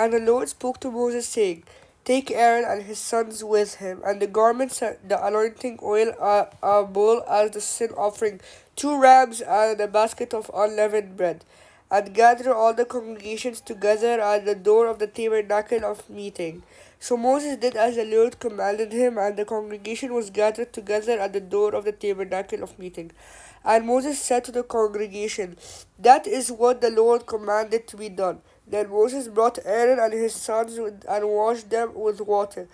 And the Lord spoke to Moses, saying, Take Aaron and his sons with him, and the garments, the anointing oil, a bull as the sin offering, 2 rams, and a basket of unleavened bread. And gather all the congregations together at the door of the tabernacle of meeting. So Moses did as the Lord commanded him, and the congregation was gathered together at the door of the tabernacle of meeting. And Moses said to the congregation, That is what the Lord commanded to be done. Then Moses brought Aaron and his sons and washed them with water.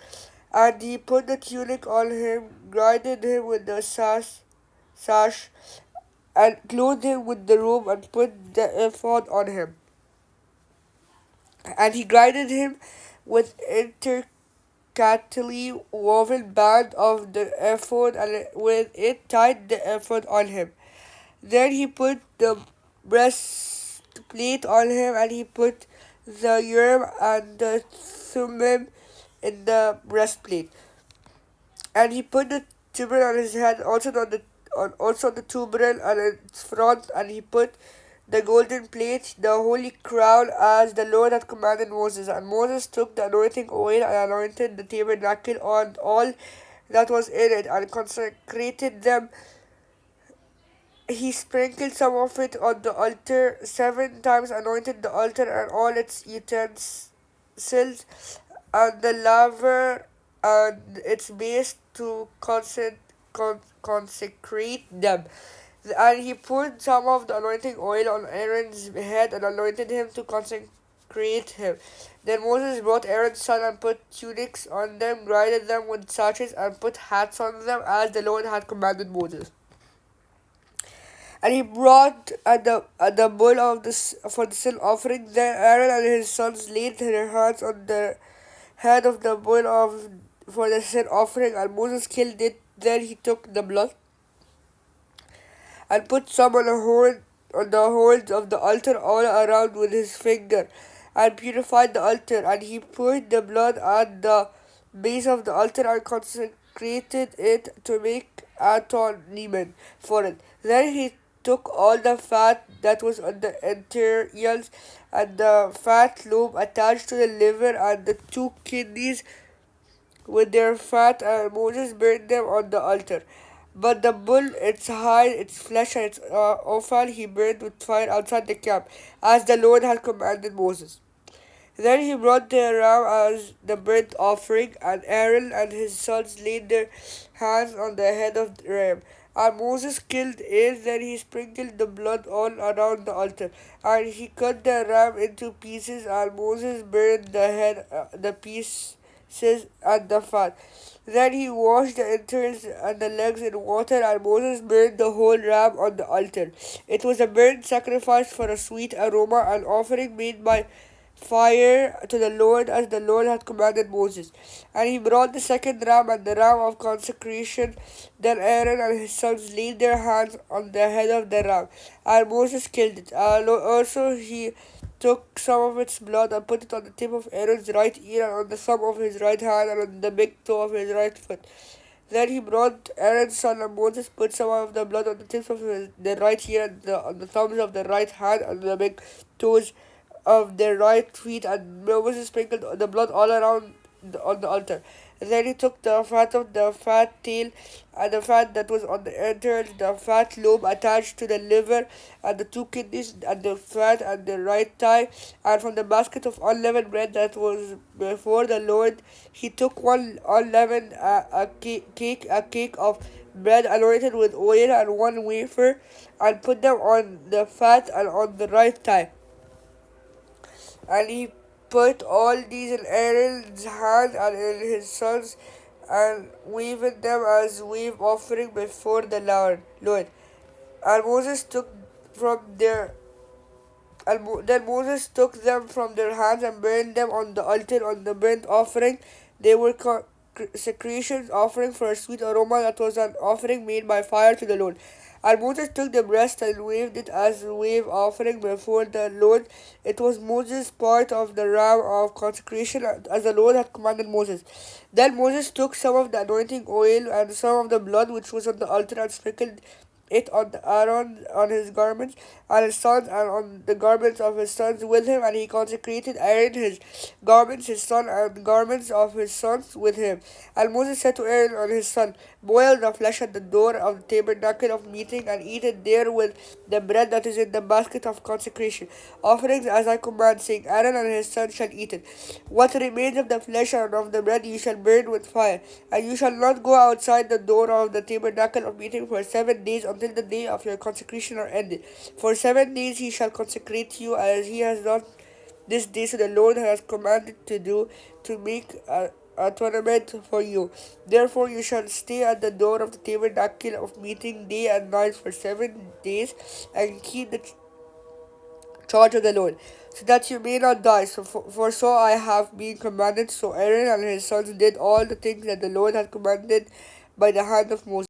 And he put the tunic on him, girded him with the sash, and clothed him with the robe, and put the ephod on him. And he girded him with intricately woven band of the ephod, and with it tied the ephod on him. Then he put the breastplate on him, and he put the Urim and the Thummim in the breastplate. And he put the turban on his head, also on the turban on its front, and he put the golden plate, the holy crown, as the Lord had commanded Moses. And Moses took the anointing oil and anointed the tabernacle and all that was in it, and consecrated them. He sprinkled some of it on the altar, 7 times anointed the altar and all its utensils, and the laver and its base to consecrate them. And he poured some of the anointing oil on Aaron's head and anointed him to consecrate him. Then Moses brought Aaron's son and put tunics on them, girded them with sashes, and put hats on them, as the Lord had commanded Moses. And he brought the bull of for the sin offering. Then Aaron and his sons laid their hands on the head of the bull for the sin offering, and Moses killed it. Then he took the blood and put some on the horns of the altar all around with his finger, and purified the altar. And he poured the blood at the base of the altar and consecrated it to make atonement for it. Then he took all the fat that was on the entrails and the fat lobe attached to the liver and the 2 kidneys with their fat, and Moses burned them on the altar. But the bull, its hide, its flesh, and its offal he burned with fire outside the camp, as the Lord had commanded Moses. Then he brought the ram as the burnt offering, and Aaron and his sons laid their hands on the head of the ram. And Moses killed it. Then he sprinkled the blood all around the altar, and he cut the ram into pieces, and Moses burned the head, the pieces, and the fat. Then he washed the entrails and the legs in water, and Moses burned the whole ram on the altar. It was a burnt sacrifice for a sweet aroma, an offering made by fire to the Lord, as the Lord had commanded Moses. And he brought the second ram and the ram of consecration. Then Aaron and his sons laid their hands on the head of the ram, and Moses killed it. Also he took some of its blood and put it on the tip of Aaron's right ear, and on the thumb of his right hand, and on the big toe of his right foot. Then he brought Aaron's son, and Moses put some of the blood on the tips of the right ear, and on the thumbs of the right hand, and the big toes of their right feet, and Moses sprinkled the blood all around on the altar. And then he took the fat of the fat tail, and the fat that was on the entrails, the fat lobe attached to the liver, and the 2 kidneys, and the fat and the right thigh, and from the basket of unleavened bread that was before the Lord, he took one unleavened a cake of bread anointed with oil, and one wafer, and put them on the fat and on the right thigh. And he put all these in Aaron's hand and in his sons, and waved them as wave offering before the Lord. And Moses took from their then Moses took them from their hands and burned them on the altar on the burnt offering. They were consecration offering for a sweet aroma, that was an offering made by fire to the Lord. And Moses took the breast and waved it as a wave offering before the Lord. It was Moses' part of the ram of consecration, as the Lord had commanded Moses. Then Moses took some of the anointing oil and some of the blood which was on the altar, and sprinkled it on Aaron on his garments and his sons, and on the garments of his sons with him, and he consecrated Aaron his garments, his son, and garments of his sons with him. And Moses said to Aaron and his son, boil the flesh at the door of the tabernacle of meeting, and eat it there with the bread that is in the basket of consecration, offerings as I command, saying, Aaron and his son shall eat it. What remains of the flesh and of the bread you shall burn with fire, and you shall not go outside the door of the tabernacle of meeting for 7 days until the day of your consecration are ended. For 7 days he shall consecrate you, as he has done this day, so the Lord has commanded to do, to make a tournament for you. Therefore you shall stay at the door of the tabernacle of meeting day and night for 7 days, and keep the charge of the Lord, so that you may not die. For so I have been commanded. So Aaron and his sons did all the things that the Lord had commanded by the hand of Moses.